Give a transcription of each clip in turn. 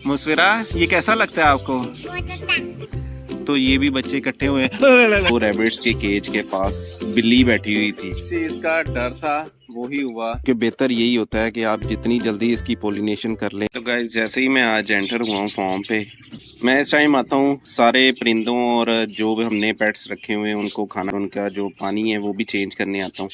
मुस्फिरा, ये कैसा लगता है आपको? तो ये भी बच्चे इकट्ठे हुए हैं। वो रैबिट्स के केज के पास बिल्ली बैठी हुई थी, इससे इसका डर था, वो ही हुआ कि बेहतर यही होता है कि आप जितनी जल्दी इसकी पोलिनेशन कर लें। तो गाइस, जैसे ही मैं आज एंटर हुआ हूँ फॉर्म पे, मैं इस टाइम आता हूँ सारे परिंदों और जो भी हमने पेट्स रखे हुए हैं उनको खाना, उनका जो पानी है वो भी चेंज करने आता हूँ।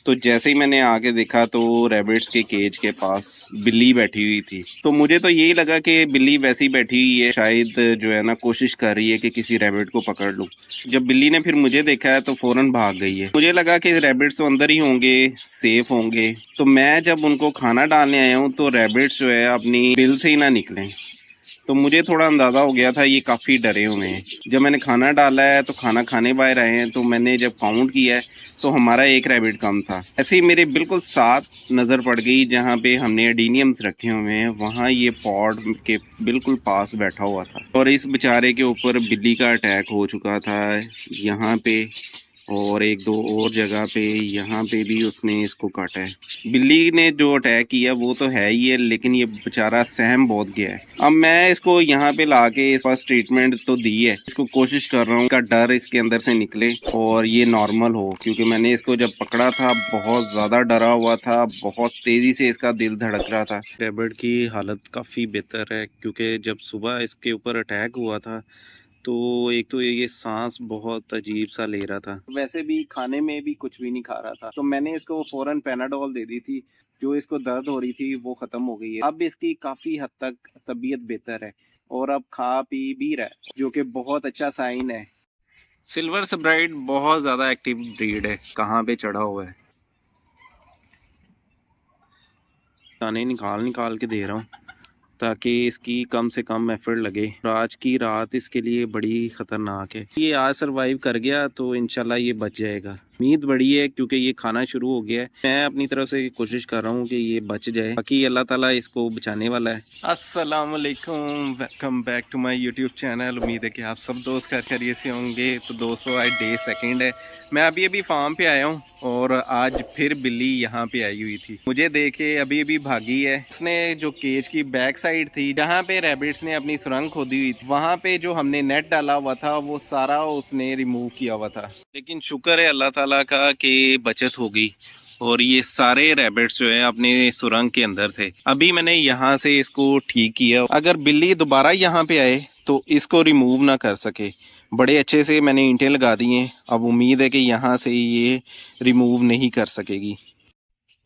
तो जैसे ही मैंने आके देखा तो रैबिट्स के केज के पास बिल्ली बैठी हुई थी। तो मुझे तो यही लगा कि बिल्ली वैसे ही बैठी हुई है, शायद जो है ना कोशिश कर रही है कि किसी रैबिट को पकड़ लूं। जब बिल्ली ने फिर मुझे देखा है तो फौरन भाग गई है। मुझे लगा कि रैबिट्स तो अंदर ही होंगे, सेफ होंगे। तो मैं जब उनको खाना डालने आया हूँ तो रैबिट्स जो है अपनी बिल से ही ना निकले। तो मुझे थोड़ा अंदाज़ा हो गया था ये काफ़ी डरे हुए हैं। जब मैंने खाना डाला है तो खाना खाने बाहर आए हैं, तो मैंने जब काउंट किया है तो हमारा एक रैबिट कम था। ऐसे ही मेरे बिल्कुल साथ नज़र पड़ गई जहाँ पे हमने एडीनियम्स रखे हुए हैं, वहाँ ये पॉड के बिल्कुल पास बैठा हुआ था और इस बेचारे के ऊपर बिल्ली का अटैक हो चुका था यहाँ पे, और एक दो और जगह पे, यहाँ पे भी उसने इसको काटा है। बिल्ली ने जो अटैक किया वो तो है ही है, लेकिन ये बेचारा सहम बहुत गया है। अब मैं इसको यहाँ पे लाके इस पास ट्रीटमेंट तो दी है, इसको कोशिश कर रहा हूँ का डर इसके अंदर से निकले और ये नॉर्मल हो, क्योंकि मैंने इसको जब पकड़ा था बहुत ज़्यादा डरा हुआ था, बहुत तेज़ी से इसका दिल धड़क रहा था। रैबिट की हालत काफ़ी बेहतर है, क्योंकि जब सुबह इसके ऊपर अटैक हुआ था तो एक तो ये सांस बहुत अजीब सा ले रहा था, वैसे भी खाने में भी कुछ भी नहीं खा रहा था। तो मैंने इसको फौरन पैनाडोल दे दी थी, जो इसको दर्द हो रही थी वो ख़त्म हो गई है। अब इसकी काफ़ी हद तक तबीयत बेहतर है और अब खा पी भी रहा है, जो कि बहुत अच्छा साइन है। सिल्वर स्प्राइट बहुत ज़्यादा एक्टिव ब्रीड है, कहाँ पे चढ़ा हुआ है। दाने निकाल निकाल के दे रहा हूँ ताकि इसकी कम से कम एफर्ट लगे। आज की रात इसके लिए बड़ी ख़तरनाक है। ये आज सरवाइव कर गया तो इंशाल्लाह ये बच जाएगा। उम्मीद बड़ी है क्योंकि ये खाना शुरू हो गया है। मैं अपनी तरफ से कोशिश कर रहा हूँ कि ये बच जाए, बाकी अल्लाह ताला इसको बचाने वाला है। अस्सलाम वालेकुम, welcome back to my YouTube channel. उम्मीद है कि आप सब दोस्त खैरियत से होंगे। तो दोस्तों, आज डे सेकंड है, मैं अभी फार्म पे आया हूँ और आज फिर बिल्ली यहाँ पे आई हुई थी। मुझे देखे अभी भागी है। उसने जो केज की बैक साइड थी जहाँ पे रैबिट्स ने अपनी सुरंग खोदी हुई थी, वहाँ पे जो हमने नेट डाला हुआ था वो सारा उसने रिमूव किया हुआ था। लेकिन शुक्र है अल्लाह ताला का कि बचत हो गई और ये सारे रैबिट्स जो है अपने सुरंग के अंदर थे। अभी मैंने यहाँ से इसको ठीक किया। अगर बिल्ली दोबारा यहाँ पे आए तो इसको रिमूव ना कर सके। बड़े अच्छे से मैंने ईंटें लगा दी हैं, अब उम्मीद है कि यहाँ से ये रिमूव नहीं कर सकेगी।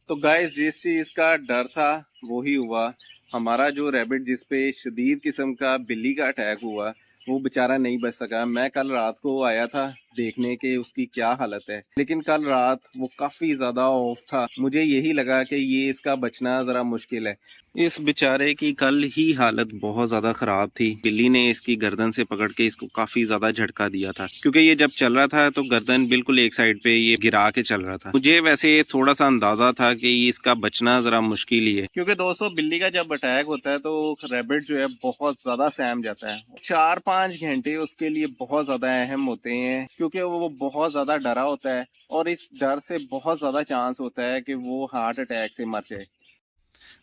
तो गाइस, जिस चीज़ का डर था वो ही हुआ। हमारा जो रैबिट जिस पे शदीद किस्म का बिल्ली का अटैक हुआ वो बेचारा नहीं बच सका। मैं कल रात को आया था देखने के उसकी क्या हालत है, लेकिन कल रात वो काफ़ी ज़्यादा ऑफ था। मुझे यही लगा कि ये इसका बचना ज़रा मुश्किल है। इस बेचारे की कल ही हालत बहुत ज़्यादा ख़राब थी। बिल्ली ने इसकी गर्दन से पकड़ के इसको काफ़ी ज़्यादा झटका दिया था, क्योंकि ये जब चल रहा था तो गर्दन बिल्कुल एक साइड पे ये गिरा के चल रहा था। मुझे वैसे थोड़ा सा अंदाज़ा था कि इसका बचना ज़रा मुश्किल ही है, क्योंकि दोस्तों बिल्ली का जब अटैक होता है तो रैबिट जो है बहुत ज़्यादा सहम जाता है। 4-5 घंटे उसके लिए बहुत ज़्यादा अहम होते हैं, क्योंकि वो बहुत ज़्यादा डरा होता है और इस डर से बहुत ज़्यादा चांस होता है कि वो हार्ट अटैक से मर जाए।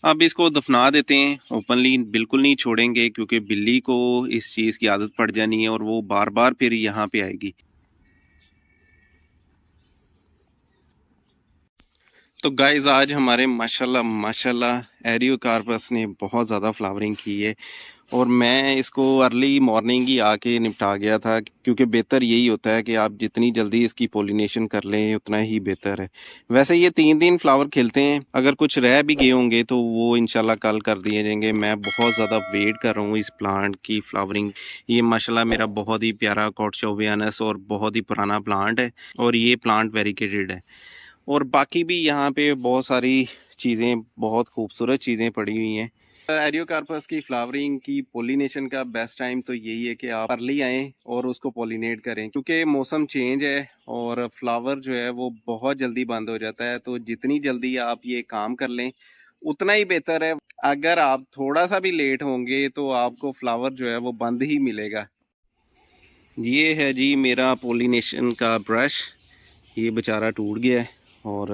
अब इसको दफना देते हैं, ओपनली बिल्कुल नहीं छोड़ेंगे, क्योंकि बिल्ली को इस चीज़ की आदत पड़ जानी है और वो बार बार फिर यहाँ पे आएगी। तो गाइज, आज हमारे माशाल्लाह माशाल्लाह एरियोकार्पस ने बहुत ज़्यादा फ्लावरिंग की है और मैं इसको अर्ली मॉर्निंग ही आके निपटा गया था, क्योंकि बेहतर यही होता है कि आप जितनी जल्दी इसकी पोलिनेशन कर लें उतना ही बेहतर है। वैसे ये 3 दिन फ्लावर खिलते हैं, अगर कुछ रह भी गए होंगे तो वो इंशाल्लाह कल कर दिए जाएंगे। मैं बहुत ज़्यादा वेट कर रहा हूँ इस प्लांट की फ्लावरिंग। ये माशाल्लाह मेरा बहुत ही प्यारा कॉर्डशोवियानस और बहुत ही पुराना प्लांट है और ये प्लांट वेरिकेटेड है। और बाकी भी यहाँ पे बहुत सारी चीज़ें, बहुत खूबसूरत चीज़ें पड़ी हुई हैं। एरियोकार्पस की फ्लावरिंग की पोलिनेशन का बेस्ट टाइम तो यही है कि आप अर्ली आएँ और उसको पोलिनेट करें, क्योंकि मौसम चेंज है और फ्लावर जो है वो बहुत जल्दी बंद हो जाता है। तो जितनी जल्दी आप ये काम कर लें उतना ही बेहतर है। अगर आप थोड़ा सा भी लेट होंगे तो आपको फ्लावर जो है वो बंद ही मिलेगा। ये है जी मेरा पोलिनेशन का ब्रश, ये बेचारा टूट गया है और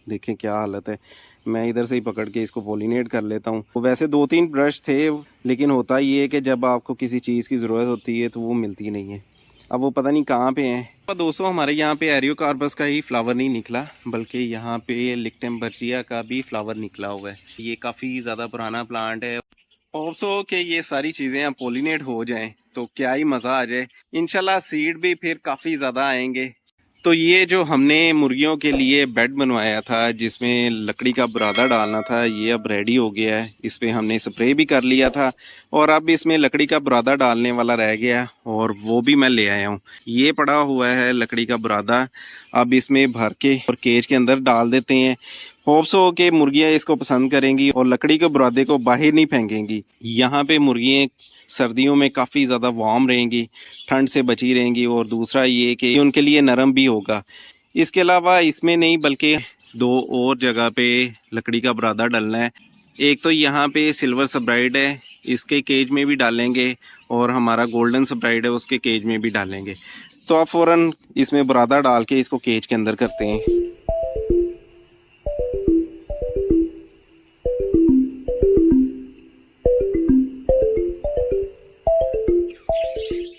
देखें क्या हालत है। मैं इधर से ही पकड़ के इसको पोलिनेट कर लेता हूँ। तो वैसे 2-3 ब्रश थे, लेकिन होता ये है कि जब आपको किसी चीज़ की ज़रूरत होती है तो वो मिलती नहीं है। अब वो पता नहीं कहाँ पे हैं। तो दोस्तों हमारे यहाँ पे एरियोकार्पस का ही फ्लावर नहीं निकला, बल्कि यहाँ पे लिक्टम्बर्जिया का भी फ्लावर निकला हुआ है। ये काफ़ी ज़्यादा पुराना प्लांट है। होप्सो कि ये सारी चीज़ें अब पोलिनेट हो जाएं तो क्या ही मज़ा आ जाए। इंशाल्लाह सीड भी फिर काफ़ी ज़्यादा आएंगे। तो ये जो हमने मुर्गियों के लिए बेड बनवाया था जिसमें लकड़ी का बुरादा डालना था, ये अब रेडी हो गया है। इस पर हमने स्प्रे भी कर लिया था और अब इसमें लकड़ी का बुरादा डालने वाला रह गया और वो भी मैं ले आया हूँ। ये पड़ा हुआ है लकड़ी का बुरादा, अब इसमें भर के और केज के अंदर डाल देते हैं। होप्स हो कि मुर्गियाँ इसको पसंद करेंगी और लकड़ी के बुरादे को बाहर नहीं फेंकेंगी। यहाँ पे मुर्गियाँ सर्दियों में काफ़ी ज़्यादा वार्म रहेंगी, ठंड से बची रहेंगी और दूसरा ये कि उनके लिए नरम भी होगा। इसके अलावा इसमें नहीं बल्कि 2 और जगह पे लकड़ी का बुरादा डालना है। एक तो यहाँ पे सिल्वर सब्राइड है, इसके केज में भी डालेंगे और हमारा गोल्डन सब्राइड है उसके केज में भी डालेंगे। तो आप फ़ौरन इसमें बुरादा डाल के इसको केज के अंदर करते हैं।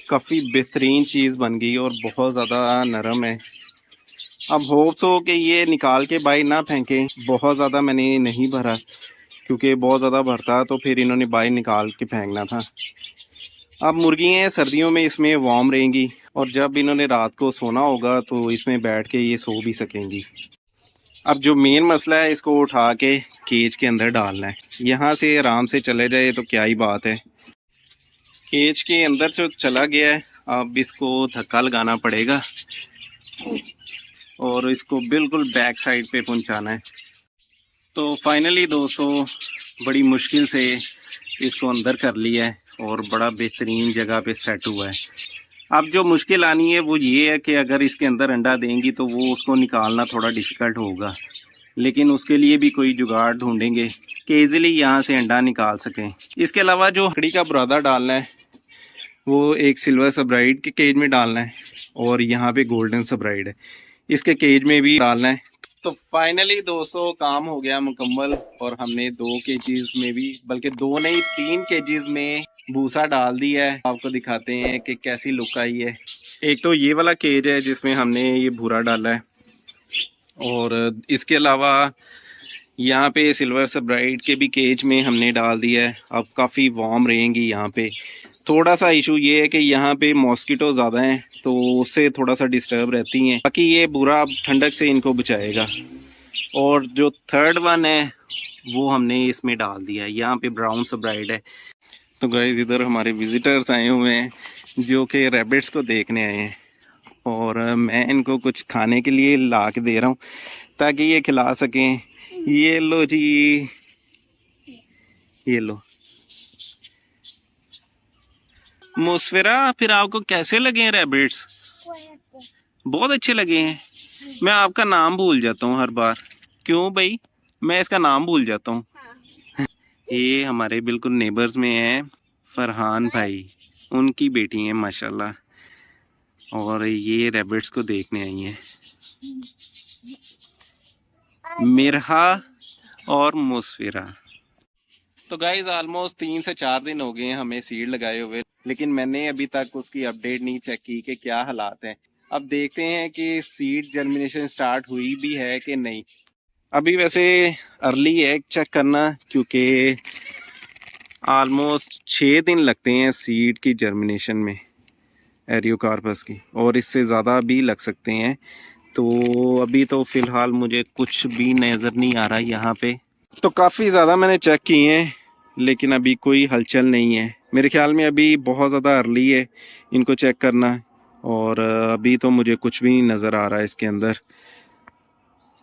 काफ़ी बेहतरीन चीज़ बन गई और बहुत ज़्यादा नरम है। अब होप्स हो कि ये निकाल के बाहर ना फेंकें। बहुत ज़्यादा मैंने नहीं भरा क्योंकि बहुत ज़्यादा भरता तो फिर इन्होंने बाहर निकाल के फेंकना था। अब मुर्गियाँ सर्दियों में इसमें वार्म रहेंगी और जब इन्होंने रात को सोना होगा तो इसमें बैठ के ये सो भी सकेंगी। अब जो मेन मसला है इसको उठा के केज के अंदर डालना है। यहाँ से आराम से चले जाए तो क्या ही बात है। केज के अंदर जो चला गया है, अब इसको धक्का लगाना पड़ेगा और इसको बिल्कुल बैक साइड पे पहुंचाना है। तो फाइनली दोस्तों बड़ी मुश्किल से इसको अंदर कर लिया है और बड़ा बेहतरीन जगह पे सेट हुआ है। अब जो मुश्किल आनी है वो ये है कि अगर इसके अंदर अंडा देंगी तो वो उसको निकालना थोड़ा डिफ़िकल्ट होगा, लेकिन उसके लिए भी कोई जुगाड़ ढूंढेंगे कि ईज़िली यहाँ से अंडा निकाल सकें। इसके अलावा जो लकड़ी का बुरादा डालना है वो एक सिल्वर सब्राइड के केज में डालना है और यहाँ पे गोल्डन सब्राइड है, इसके केज में भी डालना है। तो फाइनली दोस्तों काम हो गया मुकम्मल और हमने 2 केजीज में भी, बल्कि 2 नहीं 3 केजीज में भूसा डाल दिया है। आपको दिखाते हैं कि कैसी लुक आई है। एक तो ये वाला केज है जिसमें हमने ये भूरा डाला है और इसके अलावा यहाँ पे सिल्वर सब्राइड के भी केज में हमने डाल दिया है। अब काफ़ी वार्म रहेंगी यहाँ पे। थोड़ा सा इशू ये है कि यहाँ पे मॉस्किटो ज़्यादा हैं तो उससे थोड़ा सा डिस्टर्ब रहती हैं, बाकी ये बुरा ठंडक से इनको बचाएगा। और जो थर्ड वन है वो हमने इसमें डाल दिया है, यहाँ पे ब्राउन सब्राइड है। तो गाइस इधर हमारे विजिटर्स आए हुए हैं जो कि रैबिट्स को देखने आए हैं और मैं इनको कुछ खाने के लिए ला के दे रहा हूँ ताकि ये खिला सकें। ये लो जी, ये लो। मुस्फिरा फिर आपको कैसे लगे हैं रैबिट्स? बहुत अच्छे लगे हैं। मैं आपका नाम भूल जाता हूँ हर बार। क्यों भाई? मैं इसका नाम भूल जाता हूँ। ये हमारे बिल्कुल नेबर्स में है फरहान भाई, उनकी बेटी है माशाल्लाह, और ये रैबिट्स को देखने आई हैं मिरहा और मुस्फिरा। तो गाइज ऑलमोस्ट 3 से 4 दिन हो गए हैं हमें सीड लगाए हुए, लेकिन मैंने अभी तक उसकी अपडेट नहीं चेक की कि क्या हालात हैं। अब देखते हैं कि सीड जर्मिनेशन स्टार्ट हुई भी है कि नहीं। अभी वैसे अर्ली है चेक करना क्योंकि ऑलमोस्ट 6 दिन लगते हैं सीड की जर्मिनेशन में एरियोकार्पस की, और इससे ज़्यादा भी लग सकते हैं। तो अभी तो फ़िलहाल मुझे कुछ भी नज़र नहीं आ रहा यहाँ पे। तो काफ़ी ज़्यादा मैंने चेक किए हैं लेकिन अभी कोई हलचल नहीं है। मेरे ख्याल में अभी बहुत ज़्यादा अर्ली है इनको चेक करना, और अभी तो मुझे कुछ भी नहीं नज़र आ रहा है इसके अंदर।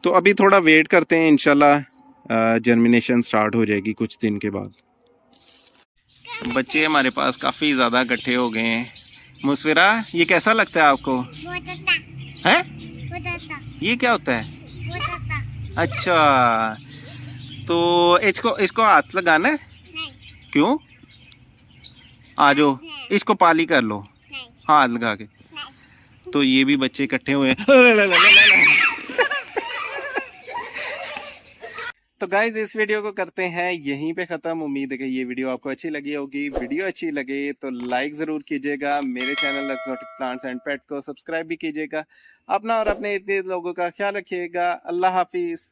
तो अभी थोड़ा वेट करते हैं, इंशाल्लाह जर्मिनेशन स्टार्ट हो जाएगी कुछ दिन के बाद। बच्चे हमारे पास काफ़ी ज़्यादा इकट्ठे हो गए हैं। मुस्फिरा ये कैसा लगता है आपको? है? ये क्या होता है? अच्छा, तो इसको हाथ लगाना है? क्यों? आ जाओ, इसको पाली कर लो हाथ लगा के। तो ये भी बच्चे इकट्ठे हुए हैं। तो गाइज इस वीडियो को करते हैं यहीं पे ख़त्म। उम्मीद है कि ये वीडियो आपको अच्छी लगी होगी। वीडियो अच्छी लगे तो लाइक ज़रूर कीजिएगा। मेरे चैनल एक्सोटिक प्लांट्स एंड पेट को सब्सक्राइब भी कीजिएगा। अपना और अपने इर्द गिर्द लोगों का ख्याल रखिएगा। अल्लाह हाफिज़।